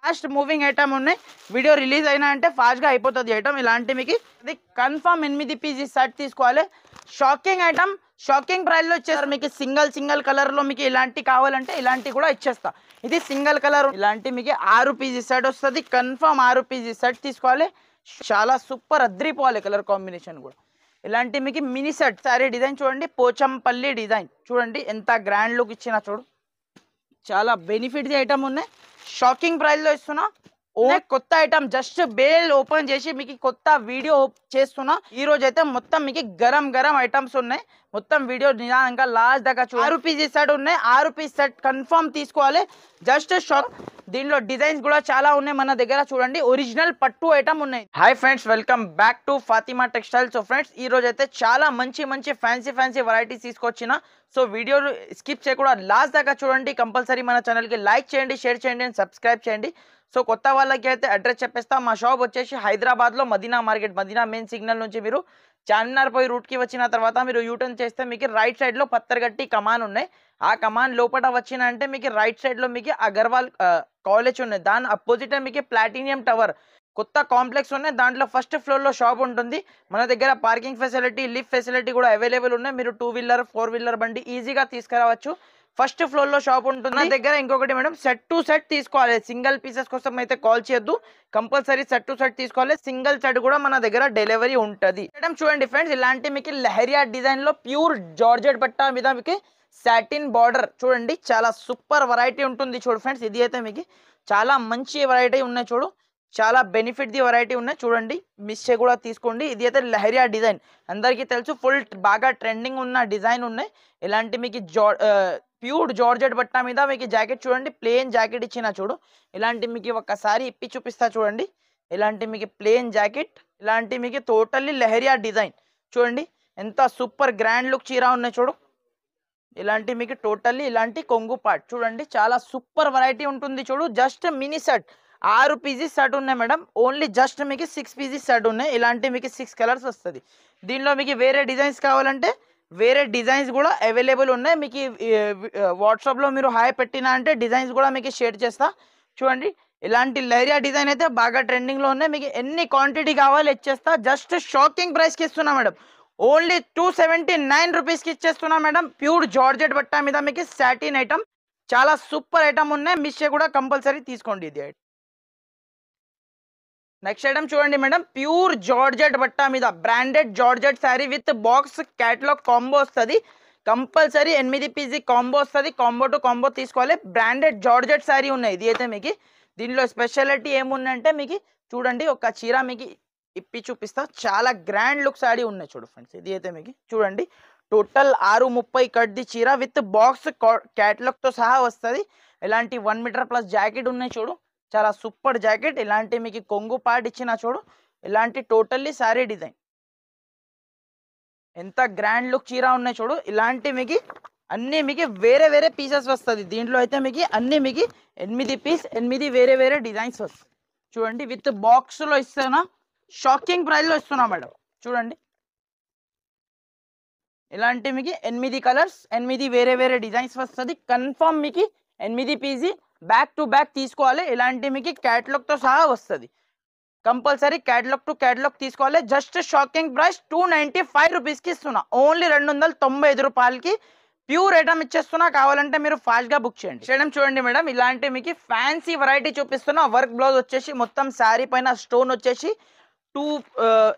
Fast moving item ఉన్నాయి. Video release అయినా అంటే ఫాస్ట్గా అయిపోతుంది ఐటమ్. ఇలాంటి మీకు ఇది కన్ఫర్మ్ 8 పీస్ సెట్ తీసుకోవాలి. షాకింగ్ ఐటమ్, షాకింగ్ ప్రైస్లో ఇచ్చేస్తారు మీకు. సింగిల్ కలర్లో మీకు ఇలాంటి కావాలంటే ఇలాంటి కూడా ఇచ్చేస్తా. ఇది సింగిల్ కలర్ ఇలాంటి మీకు 6 పీస్ సెట్ వస్తుంది. కన్ఫర్మ్ 6 పీస్ సెట్ తీసుకోవాలి. చాలా సూపర్ అద్రిపోవాలి కలర్ కాంబినేషన్ కూడా. ఇలాంటి మీకు మినీ సెట్ సారీ డిజైన్ చూడండి, పోచంపల్లి డిజైన్ చూడండి ఎంత గ్రాండ్ లుక్ ఇచ్చినా చూడు. చాలా బెనిఫిట్ ఐటమ్ ఉన్నాయి. షాకింగ్ ప్రైస్లో ఇస్తున్నా. కొత్త ఐటమ్ జస్ట్ బేల్ ఓపెన్ చేసి మీకు కొత్త వీడియో చేస్తున్నా. ఈ రోజు అయితే మొత్తం మీకు గరం ఐటమ్స్ ఉన్నాయి. మొత్తం వీడియో నిదానంగా లాస్ట్ దాకా 6 పీస్ సెట్ ఉన్నాయి. 6 పీస్ సెట్ కన్ఫర్మ్ తీసుకోవాలి. Just shock. దీనిలో డిజైన్స్ కూడా చాలా ఉన్నాయి మన దగ్గర చూడండి. ఒరిజినల్ పట్టు ఐటమ్ ఉన్నాయి. Hi friends, welcome back to Fatima textiles. So friends ఈ రోజు అయితే చాలా మంచి ఫ్యాన్సీ వెరైటీస్ తీసుకొచ్చిన. సో వీడియో స్కిప్ చేయకుండా లాస్ట్ దాకా చూడండి. కంపల్సరీ మన ఛానల్కి లైక్ చేయండి, షేర్ చేయండి అండ్ సబ్స్క్రైబ్ చేయండి. సో కొత్త వాళ్ళకి అయితే అడ్రస్ చెప్పేస్తాం. మా షాప్ వచ్చేసి హైదరాబాద్లో Madina market, Madina main signal నుంచి మీరు చార్మినార్ పోయి రూట్కి వచ్చిన తర్వాత మీరు యూటర్న్ చేస్తే మీకు రైట్ సైడ్లో పత్తర్గట్టి కమాన్ ఉన్నాయి. ఆ కమాన్ లోపల వచ్చిన అంటే మీకు రైట్ సైడ్లో మీకు అగర్వాల్ కాలేజ్ ఉన్నాయి. దాని అపోజిట్ మీకు ప్లాటినియం టవర్ కొత్త కాంప్లెక్స్ ఉన్నాయి. దాంట్లో ఫస్ట్ ఫ్లోర్లో షాప్ ఉంటుంది. మన దగ్గర పార్కింగ్ ఫెసిలిటీ, లిఫ్ట్ ఫెసిలిటీ కూడా అవైలబుల్ ఉన్నాయి. మీరు 2 వీలర్ 4 వీలర్ బండి ఈజీగా తీసుకురావచ్చు. ఫస్ట్ ఫ్లోర్లో షాప్ ఉంటుంది. మన దగ్గర ఇంకొకటి మేడం, సెట్ టు సెట్ తీసుకోవాలి. సింగిల్ పీసెస్ కోసం అయితే కాల్ చేయొద్దు. కంపల్సరీ సెట్ టు సెట్ తీసుకోవాలి. సింగిల్ సెట్ కూడా మన దగ్గర డెలివరీ ఉంటుంది. మేడం చూడండి ఫ్రెండ్స్, ఇలాంటి మీకు లెహరియా డిజైన్లో ప్యూర్ జార్జెట్ పట్టా మీద మీకు సాటిన్ బార్డర్ చూడండి. చాలా సూపర్ వెరైటీ ఉంటుంది చూడు ఫ్రెండ్స్. ఇది అయితే మీకు చాలా మంచి వెరైటీ ఉన్నాయి చూడు. చాలా బెనిఫిట్ ది వెరైటీ ఉన్నాయి చూడండి. మిస్ చే కూడా తీసుకోండి. ఇది అయితే లెహరియా డిజైన్ అందరికీ తెలుసు. ఫుల్ బాగా ట్రెండింగ్ ఉన్న డిజైన్ ఉన్నాయి. ఇలాంటి మీకు ప్యూర్ జార్జెట్ బట్టా మీద మీకు జాకెట్ చూడండి. ప్లేన్ జాకెట్ ఇచ్చిన చూడు. ఇలాంటి మీకు ఒకసారి ఇప్పి చూపిస్తా చూడండి. ఇలాంటి మీకు ప్లేన్ జాకెట్, ఇలాంటి మీకు టోటల్లీ లెహరియా డిజైన్ చూడండి. ఎంత సూపర్ గ్రాండ్ లుక్ చీర ఉన్నాయి చూడు. ఇలాంటి మీకు టోటల్లీ ఇలాంటి కొంగు పార్ట్ చూడండి. చాలా సూపర్ వెరైటీ ఉంటుంది చూడు. Just mini set 6 pieces set ఉన్నాయి మేడం. ఓన్లీ జస్ట్ మీకు 6 పీసెస్ సెట్ ఉన్నాయి. ఇలాంటి మీకు 6 కలర్స్ వస్తుంది. దీనిలో మీకు వేరే డిజైన్స్ కావాలంటే వేరే డిజైన్స్ కూడా అవైలబుల్ ఉన్నాయి. మీకు వాట్సాప్లో మీరు హాయ్ పెట్టినా అంటే డిజైన్స్ కూడా మీకు షేర్ చేస్తా చూడండి. ఇలాంటి లెహరియా డిజైన్ అయితే బాగా ట్రెండింగ్లో ఉన్నాయి. మీకు ఎన్ని క్వాంటిటీ కావాలి ఇచ్చేస్తా. జస్ట్ షాకింగ్ ప్రైస్కి ఇస్తున్నా మేడం. ఓన్లీ 279 రూపీస్కి ఇచ్చేస్తున్నా మేడం. ప్యూర్ జార్జెట్ బట్టా మీద మీకు సాటిన్ ఐటమ్ చాలా సూపర్ ఐటమ్ ఉన్నాయి. మిస్ కూడా కంపల్సరీ తీసుకోండి. ఇది నెక్స్ట్ ఐటమ్ చూడండి మేడం, ప్యూర్ జార్జెట్ బట్టా మీద branded georgette sari with box catalogue combo వస్తుంది. కంపల్సరీ 8 పీసీ కాంబో వస్తుంది. కాంబో టు కాంబో తీసుకోవాలి. బ్రాండెడ్ జార్జెట్ శారీ ఉన్నాయి. ఇది అయితే మీకు దీనిలో స్పెషాలిటీ ఏముందంటే మీకు చూడండి. ఒక చీర మీకు ఇప్పి చూపిస్తా. చాలా గ్రాండ్ లుక్ శారీ ఉన్నాయి చూడు ఫ్రెండ్స్. ఇది అయితే మీకు చూడండి. టోటల్ 630 కట్ది చీర విత్ బాక్స్ క్యాటలాగ్తో సహా వస్తుంది. ఇలాంటి 1 మీటర్ ప్లస్ జాకెట్ ఉన్నాయి చూడు. చాలా సూపర్ జాకెట్. ఇలాంటి మీకు కొంగు పార్ట్ ఇచ్చిన చూడు. ఇలాంటి టోటల్లీ శారీ డిజైన్ ఎంత గ్రాండ్ లుక్ చీర ఉన్నాయి చూడు. ఇలాంటి మీకు అన్నీ మీకు వేరే పీసెస్ వస్తుంది. దీంట్లో అయితే మీకు అన్నీ మీకు 8 పీస్ 8 వేరే డిజైన్స్ వస్తాయి చూడండి. విత్ బాక్స్లో ఇస్తున్నా. షాకింగ్ ప్రైస్లో ఇస్తున్నా మేడం చూడండి. ఇలాంటి మీకు 8 కలర్స్ 8 వేరే డిజైన్స్ వస్తుంది. కన్ఫర్మ్ మీకు 8 పీసీ బ్యాక్ టు బ్యాక్ తీసుకోవాలి. ఇలాంటి మీకు క్యాటలాగ్తో సహా వస్తుంది. కంపల్సరీ క్యాటలాగ్ టు క్యాటలాగ్ తీసుకోవాలి. జస్ట్ షాకింగ్ ప్రైస్ 295 రూపీస్కి ఇస్తున్నా. ఓన్లీ 295 రూపాయలకి ప్యూర్ ఐటమ్ ఇచ్చేస్తున్నా. కావాలంటే మీరు ఫాస్ట్గా బుక్ చేయండి. చేయడం చూడండి మేడం, ఇలాంటి మీకు ఫ్యాన్సీ వెరైటీ చూపిస్తున్నా. వర్క్ బ్లౌజ్ వచ్చేసి మొత్తం శారీ పైన స్టోన్ వచ్చేసి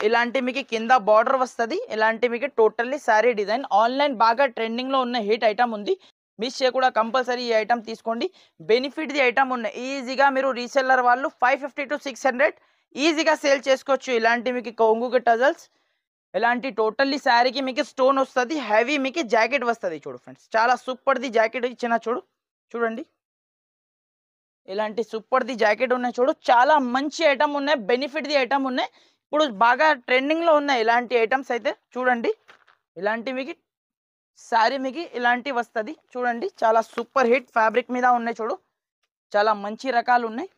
ఇలాంటి మీకు కింద బార్డర్ వస్తుంది. ఇలాంటి మీకు టోటల్లీ శారీ డిజైన్ ఆన్లైన్ బాగా ట్రెండింగ్లో ఉన్న హిట్ ఐటమ్ ఉంది. మిస్ చేయకుండా కంపల్సరీ ఈ ఐటమ్ తీసుకోండి. బెనిఫిట్ ది ఐటమ్ ఉన్నాయి. ఈజీగా మీరు రీసెల్లర్ వాళ్ళు 550 to 600 ఈజీగా సేల్ చేసుకోవచ్చు. ఇలాంటి మీకు కొంగుకి టజల్స్, ఇలాంటి టోటల్లీ శారీకి మీకు స్టోన్ వస్తుంది. హెవీ మీకు జాకెట్ వస్తుంది చూడు ఫ్రెండ్స్. చాలా సూపర్ది జాకెట్ ఇచ్చిన చూడు. చూడండి ఇలాంటి సూపర్ది జాకెట్ ఉన్నాయి చూడు. చాలా మంచి ఐటమ్ ఉన్నాయి. బెనిఫిట్ ది ఐటమ్ ఉన్నాయి. ఇప్పుడు బాగా ట్రెండింగ్లో ఉన్నాయి ఇలాంటి ఐటమ్స్ అయితే చూడండి. ఇలాంటి మీకు శారీ మీకు ఇలాంటి వస్తుంది చూడండి. చాలా సూపర్ హిట్ ఫ్యాబ్రిక్ మీద ఉన్నాయి చూడు. చాలా మంచి రకాలు ఉన్నాయి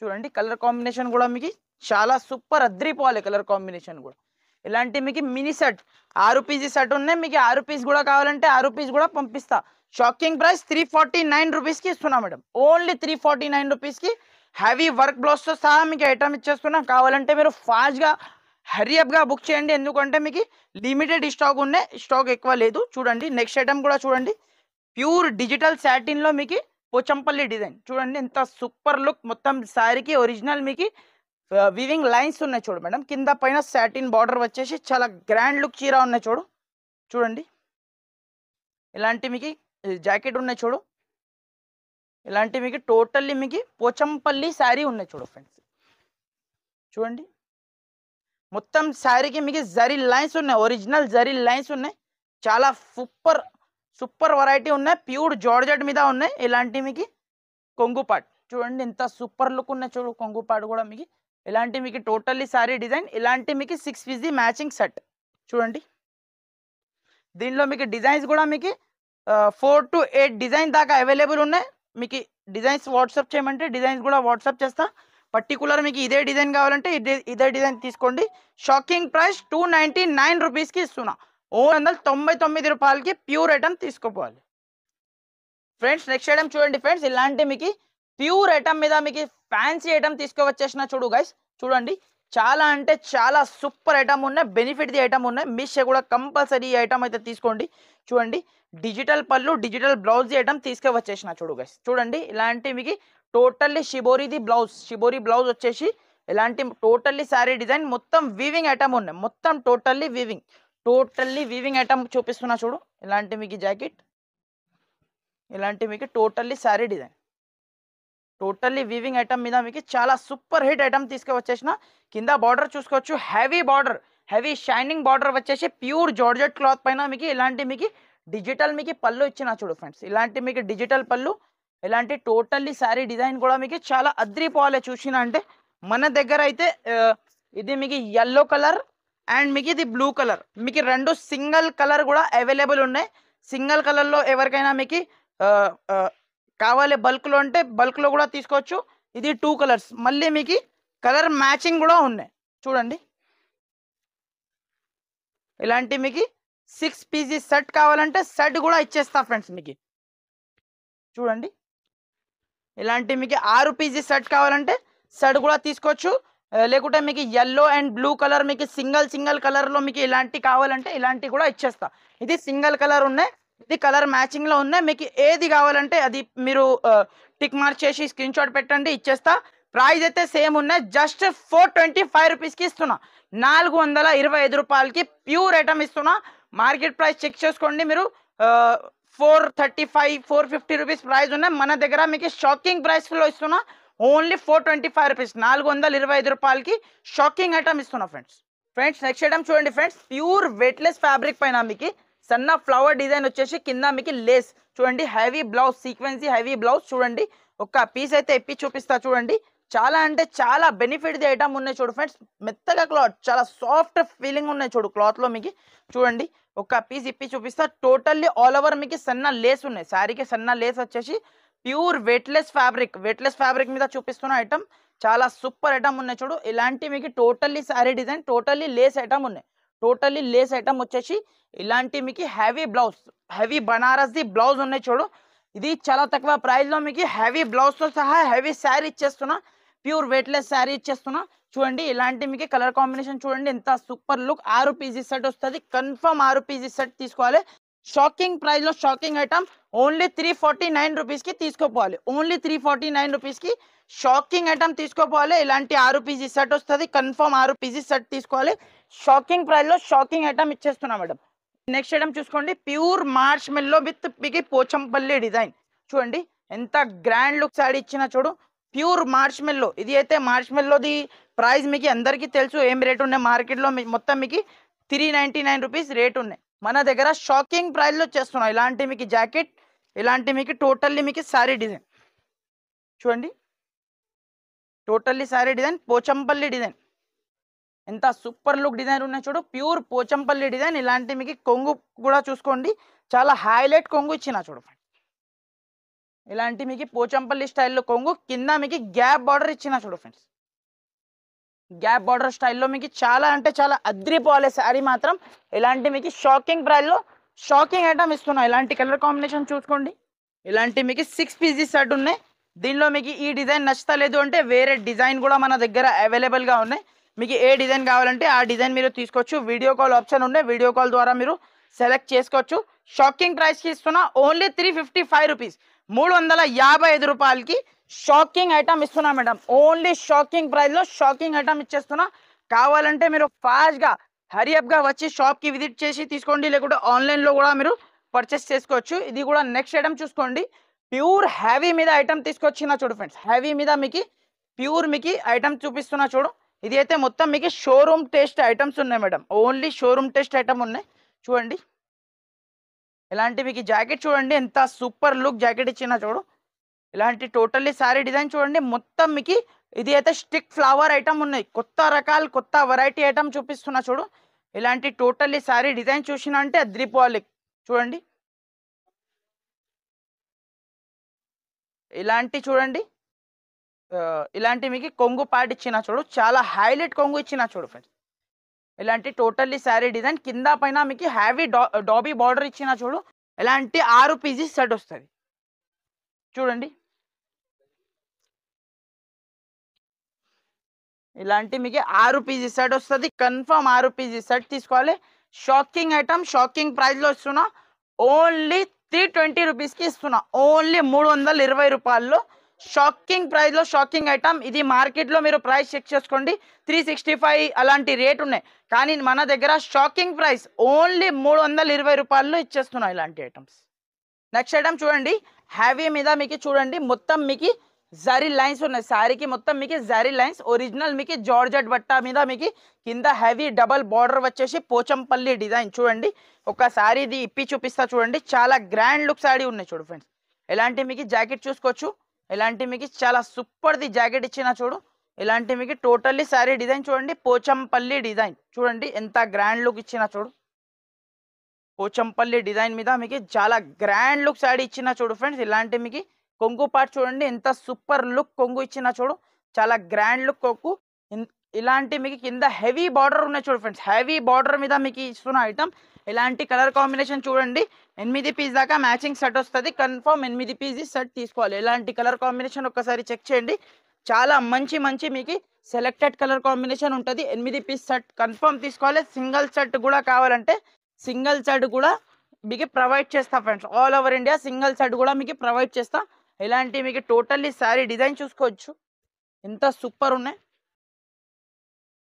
చూడండి. కలర్ కాంబినేషన్ కూడా మీకు చాలా సూపర్ అద్రిపోవాలి. కలర్ కాంబినేషన్ కూడా ఇలాంటి మీకు మినీ సెట్ 6 పీసీ సెట్ ఉన్నాయి. మీకు 6 పీస్ కూడా కావాలంటే 6 పీస్ కూడా పంపిస్తా. షాకింగ్ ప్రైస్ 349 రూపీస్కి ఇస్తున్నా మేడం. ఓన్లీ 349 రూపీస్కి హెవీ వర్క్ బ్లౌజ్తో సహా మీకు ఐటమ్ ఇచ్చేస్తున్నా. కావాలంటే మీరు ఫాస్ట్గా హరియప్గా బుక్ చేయండి, ఎందుకంటే మీకు లిమిటెడ్ స్టాక్ ఉన్నాయి, స్టాక్ ఎక్కువ లేదు. చూడండి నెక్స్ట్ ఐటమ్ కూడా చూడండి. ప్యూర్ డిజిటల్ సాటిన్లో మీకు పోచంపల్లి డిజైన్ చూడండి, ఎంత సూపర్ లుక్. మొత్తం శారీకి ఒరిజినల్ మీకు వివింగ్ లైన్స్ ఉన్నాయి చూడు మేడం. కింద పైన సాటిన్ బార్డర్ వచ్చేసి చాలా గ్రాండ్ లుక్ చీర ఉన్నాయి చూడు. చూడండి ఇలాంటి మీకు జాకెట్ ఉన్నాయి చూడు. ఇలాంటి మీకు టోటల్లీ మీకు పోచంపల్లి శారీ ఉన్నాయి చూడు ఫ్రెండ్స్. చూడండి మొత్తం శారీకి మీకు జరీ లైన్స్ ఉన్నాయి, ఒరిజినల్ జరీ లైన్స్ ఉన్నాయి. చాలా సూపర్ వెరైటీ ఉన్నాయి. ప్యూర్ జార్జెట్ మీద ఉన్నాయి. ఇలాంటి మీకు కొంగుపాట్ చూడండి, ఎంత సూపర్ లుక్ ఉన్నాయి చూడు. కొంగుపాట్ కూడా మీకు ఇలాంటి మీకు టోటల్లీ శారీ డిజైన్. ఇలాంటి మీకు 6 పీస్ మ్యాచింగ్ సెట్ చూడండి. దీనిలో మీకు డిజైన్స్ కూడా మీకు 4 to 8 డిజైన్ దాకా అవైలబుల్ ఉన్నాయి. మీకు డిజైన్స్ వాట్సాప్ చేయమంటే డిజైన్స్ కూడా వాట్సాప్ చేస్తా. పర్టికులర్ మీకు ఇదే డిజైన్ కావాలంటే ఇదే డిజైన్ తీసుకోండి. షాకింగ్ ప్రైస్ 299 రూపీస్కి ఇస్తున్నా. 499 రూపాయలకి ప్యూర్ ఐటమ్ తీసుకోపోవాలి ఫ్రెండ్స్. నెక్స్ట్ ఐటమ్ చూడండి ఫ్రెండ్స్, ఇలాంటి మీకు ప్యూర్ ఐటమ్ మీద మీకు ఫ్యాన్సీ ఐటమ్ తీసుకువచ్చేసిన చూడు గైస్. చూడండి చాలా అంటే చాలా సూపర్ ఐటమ్ ఉన్నాయి, బెనిఫిట్ ది ఐటమ్ ఉన్నాయి. మిస్ కూడా కంపల్సరీ ఈ ఐటమ్ అయితే తీసుకోండి. చూడండి డిజిటల్ పళ్ళు డిజిటల్ బ్లౌజ్ ఐటమ్ తీసుకువచ్చేసిన చూడు గైస్. చూడండి ఇలాంటి మీకు టోటల్లీ షిబోరీది బ్లౌజ్, షిబోరీ బ్లౌజ్ వచ్చేసి ఇలాంటి టోటల్లీ శారీ డిజైన్. మొత్తం వీవింగ్ ఐటమ్ ఉన్నాయి, మొత్తం టోటల్లీ వీవింగ్ ఐటమ్ చూపిస్తున్నా చూడు. ఇలాంటి మీకు జాకెట్, ఇలాంటి మీకు totally sari design, totally weaving item మీద మీకు చాలా సూపర్ హిట్ ఐటమ్ తీసుకువచ్చేసిన. కింద బార్డర్ చూసుకోవచ్చు, heavy border, heavy shining border వచ్చేసి ప్యూర్ జార్జెట్ క్లాత్ పైన మీకు ఇలాంటి మీకు డిజిటల్ మీకు పళ్ళు ఇచ్చిన చూడు ఫ్రెండ్స్. ఇలాంటి మీకు డిజిటల్ పళ్ళు, ఇలాంటి టోటల్లీ శారీ డిజైన్ కూడా మీకు చాలా అద్రిపోవాలి. చూసిన అంటే మన దగ్గర అయితే ఇది మీకు ఎల్లో కలర్ అండ్ మీకు ఇది బ్లూ కలర్, మీకు రెండు సింగిల్ కలర్ కూడా అవైలబుల్ ఉన్నాయి. సింగిల్ కలర్లో ఎవరికైనా మీకు కావాలి బల్క్లో అంటే బల్క్లో కూడా తీసుకోవచ్చు. ఇది 2 కలర్స్, మళ్ళీ మీకు కలర్ మ్యాచింగ్ కూడా ఉన్నాయి. చూడండి ఇలాంటి మీకు 6 పీసెస్ సెట్ కావాలంటే సెట్ కూడా ఇచ్చేస్తా ఫ్రెండ్స్ మీకు. చూడండి ఇలాంటి మీకు 6 పీసెస్ సెట్ కావాలంటే సెట్ కూడా తీసుకోవచ్చు. లేకుంటే మీకు ఎల్లో అండ్ బ్లూ కలర్ మీకు సింగిల్ కలర్లో మీకు ఇలాంటి కావాలంటే ఇలాంటి కూడా ఇచ్చేస్తా. ఇది సింగిల్ కలర్ ఉన్నాయి, ఇది కలర్ మ్యాచింగ్లో ఉన్నాయి. మీకు ఏది కావాలంటే అది మీరు టిక్ మార్క్ చేసి స్క్రీన్ షాట్ పెట్టండి, ఇచ్చేస్తా. ప్రైస్ అయితే సేమ్ ఉన్నాయి, జస్ట్ 425 రూపీస్కి ఇస్తున్నా. 425 రూపాయలకి ప్యూర్ ఐటమ్ ఇస్తున్నా. మార్కెట్ ప్రైస్ చెక్ చేసుకోండి మీరు, 435 450 రూపీస్ ప్రైస్ ఉన్నాయి. మన దగ్గర మీకు షాకింగ్ ప్రైస్లో ఇస్తున్నా, ఓన్లీ 425 రూపీస్, 425 రూపాయలకి షాకింగ్ ఐటమ్ ఇస్తున్నా ఫ్రెండ్స్. నెక్స్ట్ ఐటమ్ చూడండి ఫ్రెండ్స్, ప్యూర్ వెయిట్లెస్ ఫ్యాబ్రిక్ పైన మీకు సన్న ఫ్లవర్ డిజైన్ వచ్చేసి కింద మీకు లేస్ చూడండి, హెవీ బ్లౌజ్, సీక్వెన్సీ హెవీ బ్లౌజ్. చూడండి ఒక పీస్ అయితే ఇప్పి చూపిస్తా. చూడండి చాలా అంటే చాలా బెనిఫిట్ ది ఐటమ్ ఉన్నాయి చూడు ఫ్రెండ్స్. మెత్తగా క్లాత్, చాలా సాఫ్ట్ ఫీలింగ్ ఉన్నాయి చూడు క్లాత్లో మీకు. చూడండి ఒక పీస్ ఇప్పి చూపిస్తా. టోటల్లీ ఆల్ ఓవర్ మీకు సన్న లేస్ ఉన్నాయి, శారీకి సన్న లేస్ వచ్చేసి ప్యూర్ వెయిట్లెస్ ఫ్యాబ్రిక్ మీద చూపిస్తున్న ఐటమ్. చాలా సూపర్ ఐటమ్ ఉన్నాయి చూడు. ఇలాంటి మీకు totally sari design, totally Lay's item ఉన్నాయి. టోటల్లీ లేస్ ఐటమ్ వచ్చేసి ఇలాంటి మీకు heavy blouse, heavy Banaras the blouse ఉన్నాయి చూడు. ఇది చాలా తక్కువ ప్రైస్లో మీకు హెవీ బ్లౌజ్తో సహా హెవీ శారీ ఇచ్చేస్తున్నా, ప్యూర్ వెయిట్లెస్ శారీ ఇచ్చేస్తున్నా. చూడండి ఇలాంటి మీకు కలర్ కాంబినేషన్ చూడండి, ఎంత సూపర్ లుక్. 6 పీసెస్ సెట్ వస్తుంది, కన్ఫర్మ్ 6 పీసెస్ సెట్ తీసుకోవాలి. షాకింగ్ ప్రైస్లో షాకింగ్ ఐటమ్, ఓన్లీ 349 రూపీస్కి తీసుకోపోవాలి. ఓన్లీ 349 రూపీస్కి షాకింగ్ ఐటమ్ తీసుకోపోవాలి. ఇలాంటి 6 పీసెస్ సెట్ వస్తుంది, కన్ఫర్మ్ 6 పీసెస్ సెట్ తీసుకోవాలి. షాకింగ్ ప్రైస్లో షాకింగ్ ఐటమ్ ఇచ్చేస్తున్నా మేడం. నెక్స్ట్ ఐటమ్ చూసుకోండి, ప్యూర్ మార్చ్ మెల్లో విత్ మీకు పోచంపల్లి డిజైన్. చూడండి ఎంత గ్రాండ్ లుక్ శారీ ఇచ్చిన చూడు, ప్యూర్ మార్చ్ మెల్లో. ఇది అయితే మార్చ్ మెల్లోది ప్రైస్ మీకు అందరికీ తెలుసు ఏం రేట్ ఉన్నాయి మార్కెట్లో. మొత్తం మీకు 399 రూపీస్ రేట్ ఉన్నాయి. మన దగ్గర షాకింగ్ ప్రైస్లో చేస్తున్నాం. ఇలాంటి మీకు జాకెట్, ఇలాంటి మీకు టోటల్లీ మీకు శారీ డిజైన్. చూడండి totally sari design, Pochampally design, ఎంత సూపర్ లుక్ డిజైన్ ఉన్నాయి చూడు, ప్యూర్ పోచంపల్లి డిజైన్. ఇలాంటి మీకు కొంగు కూడా చూసుకోండి, చాలా హైలైట్ కొంగు ఇచ్చిన చూడు. ఇలాంటి మీకు పోచంపల్లి స్టైల్లో కొంగు, కింద మీకు గ్యాప్ బార్డర్ ఇచ్చిన చూడు ఫ్రెండ్స్. గ్యాప్ బార్డర్ స్టైల్లో మీకు చాలా అంటే చాలా అద్రిపోవాలి శారీ మాత్రం. ఇలాంటి మీకు షాకింగ్ ప్రైస్లో షాకింగ్ ఐటమ్ ఇస్తున్నా. ఇలాంటి కలర్ కాంబినేషన్ చూసుకోండి. ఇలాంటి మీకు 6 పీసెస్ సెట్ ఉన్నాయి. దీనిలో మీకు ఈ డిజైన్ నచ్చలేదు అంటే వేరే డిజైన్ కూడా మన దగ్గర అవైలబుల్గా ఉన్నాయి. మీకు ఏ డిజైన్ కావాలంటే ఆ డిజైన్ మీరు తీసుకోవచ్చు. వీడియో కాల్ ఆప్షన్ ఉన్నాయి. వీడియో కాల్ ద్వారా మీరు సెలెక్ట్ చేసుకోవచ్చు. షాకింగ్ ప్రైస్కి ఇస్తున్నా. ఓన్లీ 355 రూపీస్, 355 రూపాయలకి షాకింగ్ ఐటమ్ ఇస్తున్నా మేడం. ఓన్లీ షాకింగ్ ప్రైస్లో షాకింగ్ ఐటమ్ ఇచ్చేస్తున్నా. కావాలంటే మీరు ఫాస్ట్గా హరియప్గా వచ్చి షాప్కి విజిట్ చేసి తీసుకోండి, లేకుంటే ఆన్లైన్లో కూడా మీరు పర్చేస్ చేసుకోవచ్చు. ఇది కూడా నెక్స్ట్ ఐటమ్ చూసుకోండి. ప్యూర్ హ్యావీ మీద ఐటమ్ తీసుకొచ్చిన చూడు ఫ్రెండ్స్. హ్యావీ మీద మీకు ప్యూర్ మీకు ఐటమ్ చూపిస్తున్నా చూడు. ఇది అయితే మొత్తం మీకు షోరూమ్ టేస్ట్ ఐటమ్స్ ఉన్నాయి madam. Only showroom taste item ఉన్నాయి చూడండి. ఇలాంటి మీకు జాకెట్ చూడండి, ఎంత సూపర్ లుక్ జాకెట్ ఇచ్చిన చూడు. ఇలాంటి టోటల్లీ సారీ డిజైన్ చూడండి. మొత్తం మీకు ఇది అయితే స్టిక్ ఫ్లవర్ ఐటమ్ ఉన్నాయి. కొత్త రకాలు కొత్త వెరైటీ ఐటమ్ చూపిస్తున్నా చూడు. ఇలాంటి టోటల్లీ సారీ డిజైన్ చూసిన అంటే అద్రిపోవాలి చూడండి. ఇలాంటి చూడండి, ఇలాంటి మీకు కొంగు పార్ట్ ఇచ్చిన చూడు. చాలా హైలైట్ కొంగు ఇచ్చిన చూడు ఫ్రెండ్స్. ఇలాంటి టోటల్లీ శారీ డిజైన్ కింద పైన మీకు హ్యావీ డాబీ బార్డర్ ఇచ్చిన చూడు. ఇలాంటి 6 పీసెస్ సెట్ వస్తుంది చూడండి. ఇలాంటి మీకు 6 పీసెస్ సెట్ వస్తుంది. కన్ఫర్మ్ 6 పీసెస్ సెట్ తీసుకోవాలి. షాకింగ్ ఐటమ్, షాకింగ్ ప్రైస్లో ఇస్తున్నా. ఓన్లీ 320 రూపీస్కి ఇస్తున్నా. ఓన్లీ 320 రూపాయల్లో షాకింగ్ ప్రైస్లో షాకింగ్ ఐటమ్. ఇది మార్కెట్లో మీరు ప్రైస్ చెక్ చేసుకోండి, 365 అలాంటి రేట్ ఉన్నాయి. కానీ మన దగ్గర షాకింగ్ ప్రైస్ ఓన్లీ 320 రూపాయల్లో ఇచ్చేస్తున్నా ఇలాంటి ఐటమ్స్. నెక్స్ట్ ఐటమ్ చూడండి. హ్యావీ మీద మీకు చూడండి మొత్తం మీకు జరీ లైన్స్ ఉన్నాయి. శారీకి మొత్తం మీకు జరీ లైన్స్. ఒరిజినల్ మీకు జార్జెట్ బట్ట మీద మీకు కింద హెవీ డబల్ బార్డర్ వచ్చేసి పోచంపల్లి డిజైన్ చూడండి. ఒకసారి ఇది ఇప్పి చూపిస్తా చూడండి. చాలా గ్రాండ్ లుక్ శారీ ఉన్నాయి చూడు ఫ్రెండ్స్. ఇలాంటి మీకు జాకెట్ చూసుకోవచ్చు. ఇలాంటి మీకు చాలా సూపర్ది జాకెట్ ఇచ్చిన చూడు. ఇలాంటి మీకు టోటల్లీ శారీ డిజైన్ చూడండి. పోచంపల్లి డిజైన్ చూడండి, ఎంత గ్రాండ్ లుక్ ఇచ్చిన చూడు. పోచంపల్లి డిజైన్ మీద మీకు చాలా గ్రాండ్ లుక్ శారీ ఇచ్చిన చూడు ఫ్రెండ్స్. ఇలాంటి మీకు కొంగు పార్ట్ చూడండి, ఎంత సూపర్ లుక్ కొంగు ఇచ్చిన చూడు. చాలా గ్రాండ్ లుక్ కొంగు. ఇలాంటి మీకు కింద హెవీ బార్డర్ ఉన్నాయి చూడు ఫ్రెండ్స్. హెవీ బార్డర్ మీద మీకు ఇస్తున్న ఐటమ్. ఇలాంటి కలర్ కాంబినేషన్ చూడండి. 8 పీస్ దాకా మ్యాచింగ్ సెట్ వస్తుంది. కన్ఫర్మ్ 8 పీస్ సెట్ తీసుకోవాలి. ఇలాంటి కలర్ కాంబినేషన్ ఒక్కసారి చెక్ చేయండి. చాలా మంచి మంచి మీకు సెలెక్టెడ్ కలర్ కాంబినేషన్ ఉంటుంది. 8 పీస్ సెట్ కన్ఫర్మ్ తీసుకోవాలి. సింగిల్ సెట్ కూడా కావాలంటే సింగిల్ సెట్ కూడా మీకు ప్రొవైడ్ చేస్తా friends. All over India single set కూడా మీకు ప్రొవైడ్ చేస్తా. ఇలాంటి మీకు టోటల్లీ శారీ డిజైన్ చూసుకోవచ్చు, ఎంత సూపర్ ఉన్నాయి.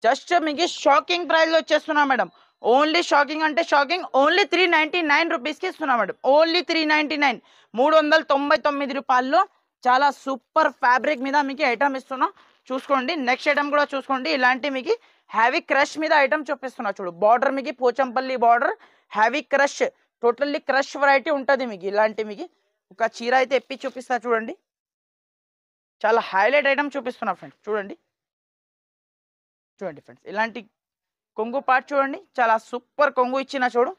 జస్ట్ మీకు షాకింగ్ ప్రైస్లో వచ్చేస్తున్నా మేడం. ఓన్లీ షాకింగ్ అంటే షాకింగ్. ఓన్లీ 399 రూపీస్కి ఇస్తున్నా మేడం. ఓన్లీ 399, 399 రూపాయల్లో చాలా సూపర్ ఫ్యాబ్రిక్ మీద మీకు ఐటమ్ ఇస్తున్నా చూసుకోండి. నెక్స్ట్ ఐటమ్ కూడా చూసుకోండి. ఇలాంటి మీకు హ్యావీ క్రష్ మీద ఐటమ్ చూపిస్తున్నా చూడు. బార్డర్ మీకు Pochampally border, heavy crush, totally crush variety ఉంటుంది మీకు. ఇలాంటి మీకు ఒక చీర అయితే ఎప్పి చూపిస్తా చూడండి. చాలా హైలైట్ ఐటమ్ చూపిస్తున్నా ఫ్రెండ్స్ చూడండి. చూడండి ఫ్రెండ్స్, ఇలాంటి కొంగు పార్ట్ చూడండి. చాలా సూపర్ కొంగు ఇచ్చిన చూడు.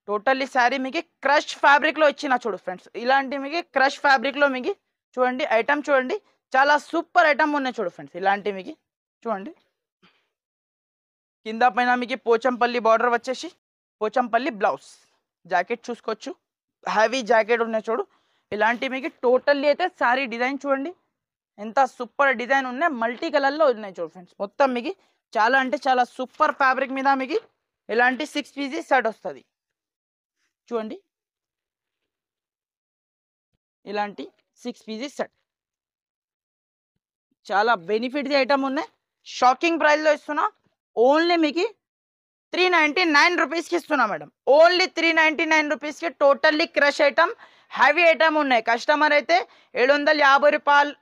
టోటల్లీ శారీ మీకు క్రష్ ఫ్యాబ్రిక్లో ఇచ్చిన చూడు ఫ్రెండ్స్. ఇలాంటి మీకు క్రష్ ఫ్యాబ్రిక్లో మీకు చూడండి ఐటమ్ చూడండి. చాలా సూపర్ ఐటమ్ ఉన్నాయి చూడు ఫ్రెండ్స్. ఇలాంటి మీకు చూడండి. కింద పైన మీకు పోచంపల్లి బార్డర్ వచ్చేసి పోచంపల్లి బ్లౌజ్. జాకెట్ చూసుకోవచ్చు, హ్యావీ జాకెట్ ఉన్నాయి చూడు. ఇలాంటి మీకు టోటల్లీ అయితే శారీ డిజైన్ చూడండి, ఎంత సూపర్ డిజైన్ ఉన్నాయి. మల్టీ కలర్లో ఉన్నాయి చూడు ఫ్రెండ్స్. మొత్తం మీకు చాలా అంటే చాలా సూపర్ ఫ్యాబ్రిక్ మీద మీకు ఇలాంటి 6 పీసెస్ సెట్ వస్తుంది చూడండి. ఇలాంటి 6 పీసెస్ సెట్ చాలా బెనిఫిట్స్ ఐటమ్ ఉన్నాయి. షాకింగ్ ప్రైస్లో ఇస్తున్నా. ఓన్లీ మీకు 399 రూపీస్కి ఇస్తున్నా మేడం. ఓన్లీ 399 రూపీస్కి టోటల్లీ క్రష్ ఐటమ్, హ్యావీ ఐటమ్ ఉన్నాయి. కస్టమర్ అయితే 750 రూపాయలు,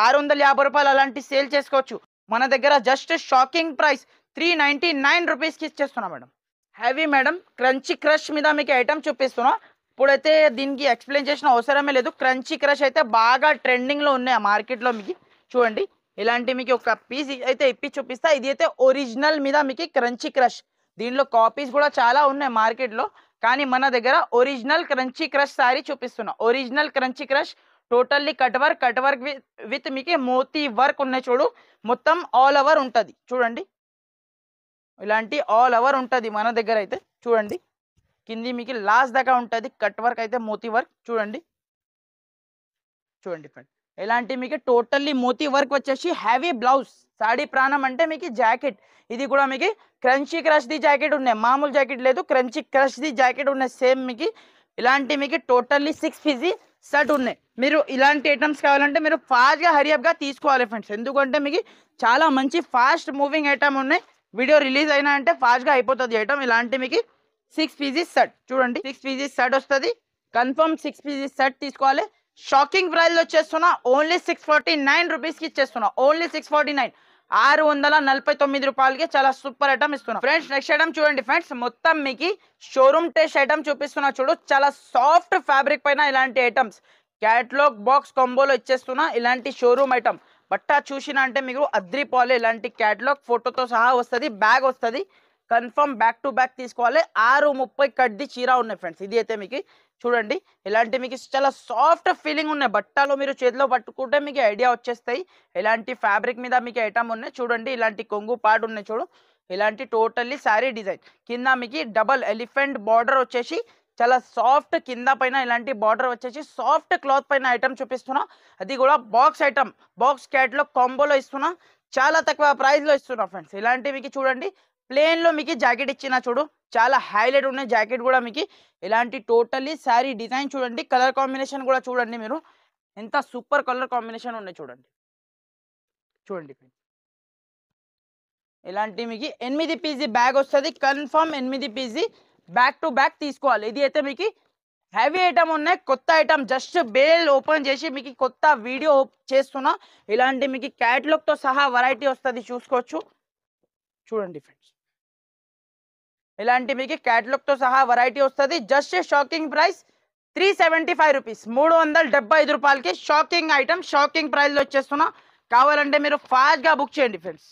650 రూపాయలు అలాంటి సేల్ చేసుకోవచ్చు. మన దగ్గర జస్ట్ షాకింగ్ ప్రైస్ 399 రూపీస్కి ఇచ్చేస్తున్నా మేడం. హ్యావీ మేడం క్రంచీ క్రష్ మీద మీకు ఐటమ్ చూపిస్తున్నా. ఇప్పుడైతే దీనికి ఎక్స్ప్లెయిన్ చేసిన అవసరమే లేదు. క్రంచీ క్రష్ అయితే బాగా ట్రెండింగ్లో ఉన్నాయి మార్కెట్లో మీకు చూడండి. ఇలాంటి మీకు ఒక పీస్ అయితే ఇప్పి చూపిస్తా. ఇది అయితే ఒరిజినల్ మీద మీకు క్రంచీ క్రష్. దీనిలో కాపీస్ కూడా చాలా ఉన్నాయి మార్కెట్లో, కానీ మన దగ్గర ఒరిజినల్ క్రంచీ క్రష్ శారీ చూపిస్తున్నా. Original crunchy crush totally cut work with మీకు మోతీ వర్క్ ఉన్నాయి చూడు. మొత్తం ఆల్ ఓవర్ ఉంటుంది చూడండి. ఇలాంటి ఆల్ ఓవర్ ఉంటుంది మన దగ్గర అయితే చూడండి. కింది మీకు లాస్ట్ దాకా ఉంటుంది. కట్ వర్క్ అయితే మోతీ వర్క్ చూడండి. చూడండి ఫ్రెండ్, ఇలాంటి మీకు టోటల్లీ మోతీ వర్క్ వచ్చేసి హ్యావీ బ్లౌజ్. సాడీ ప్రాణం అంటే మీకు జాకెట్. ఇది కూడా మీకు క్రంచీ క్రష్ ది జాకెట్ ఉన్నాయి, మామూలు జాకెట్ లేదు, క్రంచీ క్రష్ ది జాకెట్ ఉన్నాయి సేమ్ మీకు. ఇలాంటి మీకు టోటల్లీ 6 పీస్ షర్ట్ ఉన్నాయి. మీరు ఇలాంటి ఐటమ్స్ కావాలంటే మీరు ఫాస్ట్గా హరియప్గా తీసుకోవాలి ఫ్రెండ్స్, ఎందుకంటే మీకు చాలా మంచి ఫాస్ట్ మూవింగ్ ఐటమ్ ఉన్నాయి. వీడియో రిలీజ్ అయినా అంటే ఫాస్ట్గా అయిపోతుంది ఐటమ్. ఇలాంటి మీకు 6 పీసెస్ షర్ట్ చూడండి, 6 పీసెస్ షర్ట్ వస్తుంది. కన్ఫర్మ్ 6 పీసెస్ షర్ట్ తీసుకోవాలి. షాకింగ్ ప్రైస్ వచ్చేస్తున్నా ఓన్లీ 649 రూపీస్కి ఇచ్చేస్తున్నా. ఓన్లీ 649, 649 రూపాయలకి చాలా సూపర్ ఐటమ్ ఇస్తున్నా ఫ్రెండ్స్. నెక్స్ట్ ఐటమ్ చూడండి ఫ్రెండ్స్, మొత్తం మీకు షోరూమ్ టెస్ట్ ఐటమ్ చూపిస్తున్నా చూడు. చాలా సాఫ్ట్ ఫ్యాబ్రిక్ పైన ఇలాంటి ఐటమ్స్ క్యాట్లాగ్ బాక్స్ కాంబోలో ఇచ్చేస్తున్నా. ఇలాంటి షోరూమ్ ఐటమ్ బట్ట చూసిన అంటే మీకు అద్రిపోవాలి. ఇలాంటి క్యాట్లాగ్ ఫోటోతో సహా వస్తుంది, బ్యాగ్ వస్తుంది. కన్ఫర్మ్ బ్యాక్ టు బ్యాక్ తీసుకోవాలి. 630 కడ్ది చీర ఉన్నాయి ఫ్రెండ్స్. ఇది అయితే మీకు చూడండి, ఇలాంటి మీకు చాలా సాఫ్ట్ ఫీలింగ్ ఉన్నాయి. బట్టలు మీరు చేతిలో పట్టుకుంటే మీకు ఐడియా వచ్చేస్తాయి. ఇలాంటి ఫ్యాబ్రిక్ మీద మీకు ఐటమ్ ఉన్నాయి చూడండి. ఇలాంటి కొంగు పార్ట్ ఉన్నాయి చూడు. ఇలాంటి టోటల్లీ శారీ డిజైన్ కింద మీకు డబల్ ఎలిఫెంట్ బార్డర్ వచ్చేసి చాలా సాఫ్ట్, కింద పైన ఇలాంటి బార్డర్ వచ్చేసి సాఫ్ట్ క్లాత్ పైన ఐటమ్ చూపిస్తున్నా. అది కూడా బాక్స్ ఐటమ్, బాక్స్ క్యాట్లో కాంబోలో ఇస్తున్నా. చాలా తక్కువ ప్రైస్లో ఇస్తున్నా ఫ్రెండ్స్. ఇలాంటి మీకు చూడండి ప్లేన్లో మీకు జాకెట్ ఇచ్చిన చూడు, చాలా హైలైట్ ఉన్నాయి జాకెట్ కూడా మీకు. ఇలాంటి టోటల్లీ శారీ డిజైన్ చూడండి, కలర్ కాంబినేషన్ కూడా చూడండి మీరు, ఎంత సూపర్ కలర్ కాంబినేషన్ ఉన్నాయి చూడండి. చూడండి ఇలాంటి మీకు 8 పీసీ బ్యాగ్ వస్తుంది. Confirm 8 PC back to back తీసుకోవాలి. ఇది అయితే మీకు హెవీ ఐటమ్ ఉన్నాయి, కొత్త ఐటమ్. జస్ట్ బేల్ ఓపెన్ చేసి మీకు కొత్త వీడియో చేస్తున్నా. ఇలాంటి మీకు క్యాటలాగ్తో సహా వెరైటీ వస్తుంది, చూసుకోవచ్చు చూడండి ఫ్రెండ్స్. ఇలాంటి మీకు క్యాటలాగ్తో సహా వెరైటీ వస్తుంది. జస్ట్ షాకింగ్ ప్రైస్ 375 రూపీస్, 375 రూపాయలకి షాకింగ్ ఐటమ్, షాకింగ్ ప్రైస్లో వచ్చేస్తున్నా. కావాలంటే మీరు ఫాస్ట్గా బుక్ చేయండి ఫ్రెండ్స్.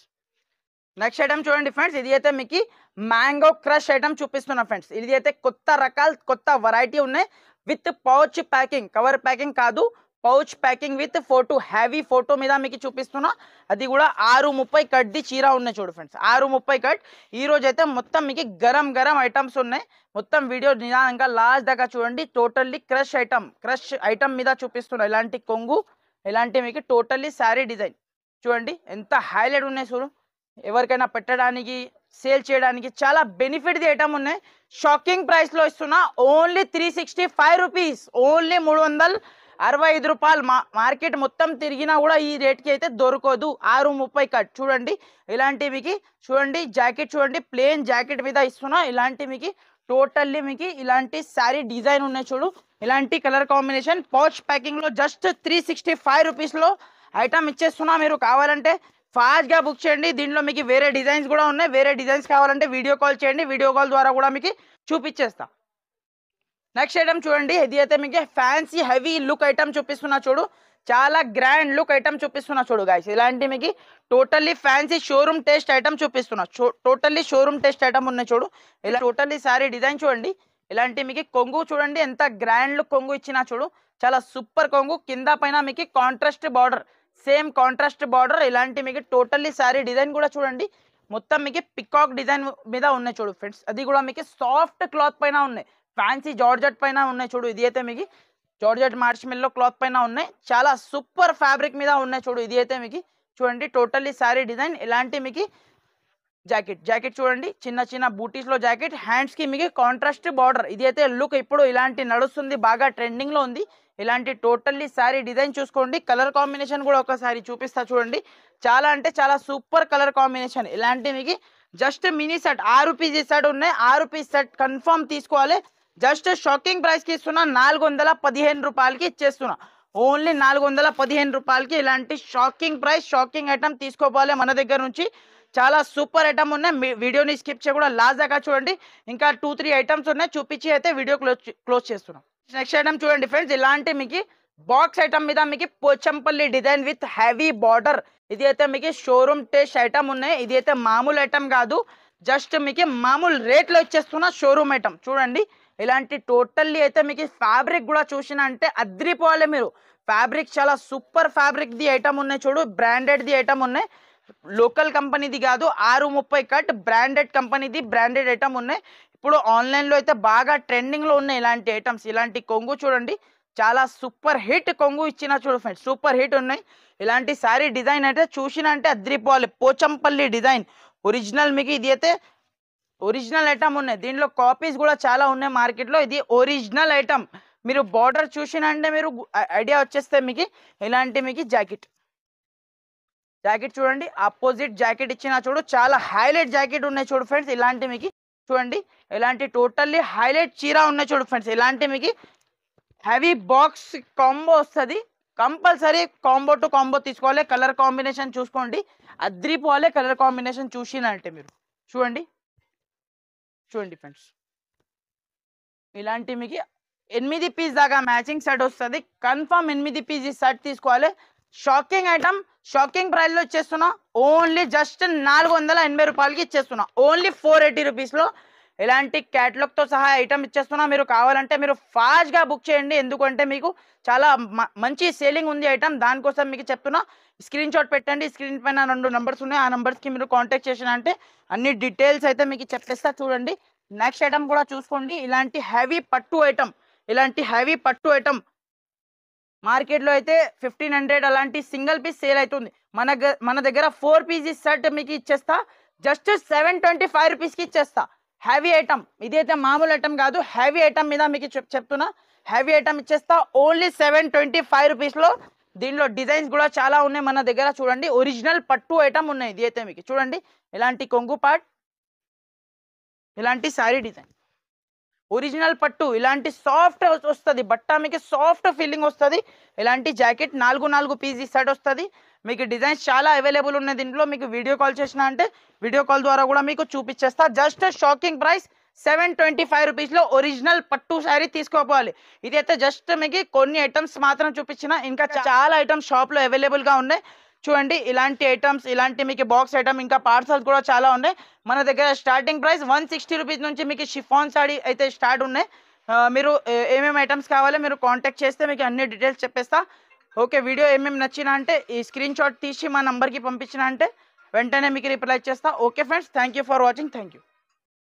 నెక్స్ట్ ఐటమ్ చూడండి ఫ్రెండ్స్, ఇది అయితే మీకు మ్యాంగో క్రష్ ఐటమ్ చూపిస్తున్నా ఫ్రెండ్స్. ఇది అయితే కొత్త రకాలు, కొత్త వెరైటీ ఉన్నాయి. With pouch packing, cover packing కాదు, pouch packing with photo, heavy photo మీద మీకు చూపిస్తున్నా. అది కూడా 630 కడ్ది చీర ఉన్నాయి చూడు ఫ్రెండ్స్, 630 కట్. ఈ రోజు అయితే మొత్తం మీకు గరం గరం ఐటమ్స్ ఉన్నాయి. మొత్తం వీడియో నిదానంగా లాస్ట్ దాకా చూడండి. టోటల్లీ క్రష్ ఐటమ్ మీద చూపిస్తున్నా. ఇలాంటి కొంగు, ఇలాంటి మీకు టోటల్లీ శారీ డిజైన్ చూడండి, ఎంత హైలైట్ ఉన్నాయి చూడు. ఎవరికైనా పెట్టడానికి, సేల్ చేయడానికి చాలా బెనిఫిట్ ది ఐటమ్ ఉన్నాయి. షాకింగ్ ప్రైస్లో ఇస్తున్నా. ఓన్లీ 365 రూపీస్, ఓన్లీ 365 రూపాయలు. మార్కెట్ మొత్తం తిరిగినా కూడా ఈ రేట్కి అయితే దొరకదు. 630 కట్ చూడండి. ఇలాంటి మీకు చూడండి జాకెట్ చూడండి, ప్లేన్ జాకెట్ మీద ఇస్తున్నా. ఇలాంటి మీకు టోటల్లీ మీకు ఇలాంటి శారీ డిజైన్ ఉన్నాయి చూడు. ఇలాంటి కలర్ కాంబినేషన్ పౌచ్ ప్యాకింగ్లో జస్ట్ 365 రూపీస్లో ఐటమ్ ఇచ్చేస్తున్నా. మీరు కావాలంటే ఫాస్ట్గా బుక్ చేయండి. దీంట్లో మీకు వేరే డిజైన్స్ కూడా ఉన్నాయి. వేరే డిజైన్స్ కావాలంటే వీడియో కాల్ చేయండి, వీడియో కాల్ ద్వారా కూడా మీకు చూపించేస్తా. నెక్స్ట్ ఐటమ్ చూడండి, ఇది అయితే మీకు ఫ్యాన్సీ హెవీ లుక్ ఐటమ్ చూపిస్తున్నా చూడు. చాలా గ్రాండ్ లుక్ ఐటమ్ చూపిస్తున్నా చూడు గైస్. ఇలాంటి మీకు totally fancy showroom test item చూపిస్తున్నా. టోటల్లీ షోరూమ్ టెస్ట్ ఐటమ్ ఉన్నాయి చూడు. ఇలా టోటల్లీ సారీ డిజైన్ చూడండి. ఇలాంటి మీకు కొంగు చూడండి, ఎంత గ్రాండ్ లుక్ కొంగు ఇచ్చినా చూడు. చాలా సూపర్ కొంగు, కింద పైన మీకు contrast border, same contrast border. ఇలాంటి మీకు టోటల్లీ సారీ డిజైన్ కూడా చూడండి, మొత్తం మీకు పికాక్ డిజైన్ మీద ఉన్నాయి చూడు ఫ్రెండ్స్. అది కూడా మీకు సాఫ్ట్ క్లాత్ పైన ఉన్నాయి, ఫ్యాన్సీ జార్జెట్ పైన ఉన్నాయి చూడు. ఇది అయితే మీకు జార్జెట్ మార్ష్మెల్లో క్లాత్ పైన ఉన్నాయి, చాలా సూపర్ ఫ్యాబ్రిక్ మీద ఉన్నాయి చూడు. ఇది అయితే మీకు చూడండి టోటల్లీ సారీ డిజైన్. ఇలాంటి మీకు జాకెట్ చూడండి, చిన్న చిన్న బూటీస్లో జాకెట్, హ్యాండ్స్కి మీకు కాంట్రాస్ట్ బార్డర్. ఇది అయితే లుక్ ఇప్పుడు ఇలాంటి నడుస్తుంది, బాగా ట్రెండింగ్లో ఉంది. ఇలాంటి టోటల్లీ శారీ డిజైన్ చూసుకోండి. కలర్ కాంబినేషన్ కూడా ఒకసారి చూపిస్తా చూడండి. చాలా అంటే చాలా సూపర్ కలర్ కాంబినేషన్. ఇలాంటి మీకు just mini set 6 piece set ఉన్నాయి. 6 పీస్ సెట్ కన్ఫర్మ్ తీసుకోవాలి. జస్ట్ షాకింగ్ ప్రైస్కి ఇస్తున్నా, 415 రూపాయలకి ఇచ్చేస్తున్నా. ఓన్లీ 415 రూపాయలకి ఇలాంటి షాకింగ్ ప్రైస్, షాకింగ్ ఐటమ్ తీసుకోవాలి మన దగ్గర నుంచి. చాలా సూపర్ ఐటమ్ ఉన్నాయి. వీడియోని స్కిప్ చేయకుండా లాస్ట్ దాకా చూడండి. ఇంకా 2-3 ఐటమ్స్ ఉన్నాయి, చూపించి అయితే వీడియో క్లోజ్ చేస్తున్నాం. నెక్స్ట్ ఐటమ్ చూడండి ఫ్రెండ్స్, ఇలాంటి మీకు బాక్స్ ఐటమ్ మీద మీకు Pochampally design with heavy border. ఇది అయితే మీకు షోరూమ్ టెస్ట్ ఐటమ్ ఉన్నాయి. ఇది అయితే మామూలు ఐటమ్ కాదు, జస్ట్ మీకు మామూలు రేట్లో ఇచ్చేస్తున్నా షోరూమ్ ఐటమ్ చూడండి. ఇలాంటి టోటల్లీ అయితే మీకు ఫ్యాబ్రిక్ కూడా చూసిన అంటే అద్రిపోవాలి మీరు. ఫ్యాబ్రిక్ చాలా సూపర్ ఫ్యాబ్రిక్ ది ఐటమ్ ఉన్నాయి చూడు, బ్రాండెడ్ ది ఐటమ్ ఉన్నాయి, లోకల్ కంపెనీది కాదు. 630 కట్ బ్రాండెడ్ కంపెనీది, బ్రాండెడ్ ఐటమ్ ఉన్నాయి. ఇప్పుడు ఆన్లైన్లో అయితే బాగా ట్రెండింగ్లో ఉన్నాయి ఇలాంటి ఐటమ్స్. ఇలాంటి కొంగు చూడండి, చాలా సూపర్ హిట్ కొంగు ఇచ్చిన చూడు ఫ్రెండ్స్, సూపర్ హిట్ ఉన్నాయి. ఇలాంటి శారీ డిజైన్ అయితే చూసిన అంటే అద్రిపోవాలి. పోచంపల్లి డిజైన్ ఒరిజినల్, మీకు ఇది అయితే ఒరిజినల్ ఐటమ్ ఉన్నాయి. దీంట్లో కాపీస్ కూడా చాలా ఉన్నాయి మార్కెట్లో. ఇది ఒరిజినల్ ఐటమ్. మీరు బార్డర్ చూసిన అంటే మీరు ఐడియా వచ్చేస్తే మీకు ఇలాంటి మీకు జాకెట్ చూడండి, అపోజిట్ జాకెట్ ఇచ్చిన చూడు, చాలా హైలైట్ జాకెట్ ఉన్నాయి చూడు ఫ్రెండ్స్. ఇలాంటి మీకు చూడండి, ఇలాంటి టోటల్లీ హైలైట్ చీర ఉన్నాయి చూడు ఫ్రెండ్స్. ఇలాంటి మీకు హెవీ బాక్స్ కాంబో వస్తుంది. కంపల్సరీ కాంబో టు కాంబో తీసుకోవాలి. కలర్ కాంబినేషన్ చూసుకోండి, అద్రిపోవాలి. కలర్ కాంబినేషన్ చూసినంటే మీరు చూడండి ఫ్రెండ్స్, ఇలాంటి మీకు 8 పీస్ దాకా మ్యాచింగ్ సెట్ వస్తుంది. కన్ఫర్మ్ 8 పీస్ ఈ సెట్ తీసుకోవాలి. షాకింగ్ ఐటమ్, షాకింగ్ ప్రైస్లో ఇచ్చేస్తున్నా. ఓన్లీ జస్ట్ 480 రూపాయలకి ఇచ్చేస్తున్నా. ఓన్లీ 480 రూపీస్లో ఇలాంటి క్యాటలాగ్తో సహా ఐటమ్ ఇచ్చేస్తున్నా. మీరు కావాలంటే మీరు ఫాస్ట్గా బుక్ చేయండి, ఎందుకంటే మీకు చాలా మంచి సేలింగ్ ఉంది ఐటమ్. దానికోసం మీకు చెప్తున్నా, స్క్రీన్ షాట్ పెట్టండి. స్క్రీన్ పైన 2 నెంబర్స్ ఉన్నాయి, ఆ నెంబర్స్కి మీరు కాంటాక్ట్ చేసిన అంటే అన్ని డీటెయిల్స్ అయితే మీకు చెప్పేస్తా. చూడండి, నెక్స్ట్ ఐటమ్ కూడా చూసుకోండి. ఇలాంటి హెవీ పట్టు ఐటమ్ మార్కెట్లో అయితే 1500 అలాంటి సింగిల్ పీస్ సేల్ అవుతుంది. మన దగ్గర 4 పీసెస్ సెట్ మీకు ఇచ్చేస్తా, జస్ట్ 725 రూపీస్కి ఇచ్చేస్తా. హెవీ ఐటమ్, ఇదైతే మామూలు ఐటమ్ కాదు, హెవీ ఐటమ్ మీద మీకు చెప్తున్నా. హెవీ ఐటమ్ ఇచ్చేస్తా ఓన్లీ 725 రూపీస్లో. దీనిలో డిజైన్స్ కూడా చాలా ఉన్నాయి మన దగ్గర. చూడండి, ఒరిజినల్ పట్టు ఐటమ్ ఉన్నాయి. ఇది అయితే మీకు చూడండి, ఇలాంటి కొంగు పార్ట్, ఇలాంటి శారీ డిజైన్, ఒరిజినల్ పట్టు, ఇలాంటి సాఫ్ట్ వస్తుంది బట్ట, మీకు సాఫ్ట్ ఫీలింగ్ వస్తుంది. ఇలాంటి జాకెట్ 4 పీస్ సెట్ వస్తుంది. మీకు డిజైన్స్ చాలా అవైలబుల్ ఉన్నాయి దీంట్లో. మీకు వీడియో కాల్ చేసిన అంటే వీడియో కాల్ ద్వారా కూడా మీకు చూపించేస్తా. జస్ట్ షాకింగ్ ప్రైస్ 725 రూపీస్లో ఒరిజినల్ పట్టు శారీ తీసుకోవాలి. ఇదైతే జస్ట్ మీకు కొన్ని ఐటమ్స్ మాత్రం చూపించిన, ఇంకా చాలా ఐటమ్స్ షాప్లో అవైలబుల్గా ఉన్నాయి. చూడండి, ఇలాంటి ఐటమ్స్, ఇలాంటి మీకు బాక్స్ ఐటమ్, ఇంకా పార్సల్స్ కూడా చాలా ఉన్నాయి మన దగ్గర. స్టార్టింగ్ ప్రైస్ 160 రూపీస్ నుంచి మీకు షిఫాన్ సారీ అయితే స్టార్ట్ ఉన్నాయి. మీరు ఏమేమి ఐటమ్స్ కావాలో మీరు కాంటాక్ట్ చేస్తే మీకు అన్ని డీటెయిల్స్ చెప్పేస్తా. ఓకే, వీడియో ఏమేమి నచ్చినా అంటే ఈ స్క్రీన్ షాట్ తీసి మా నంబర్కి పంపించిన అంటే వెంటనే మీకు రిప్లై చేస్తా. Okay friends, thank you for watching. Thank you.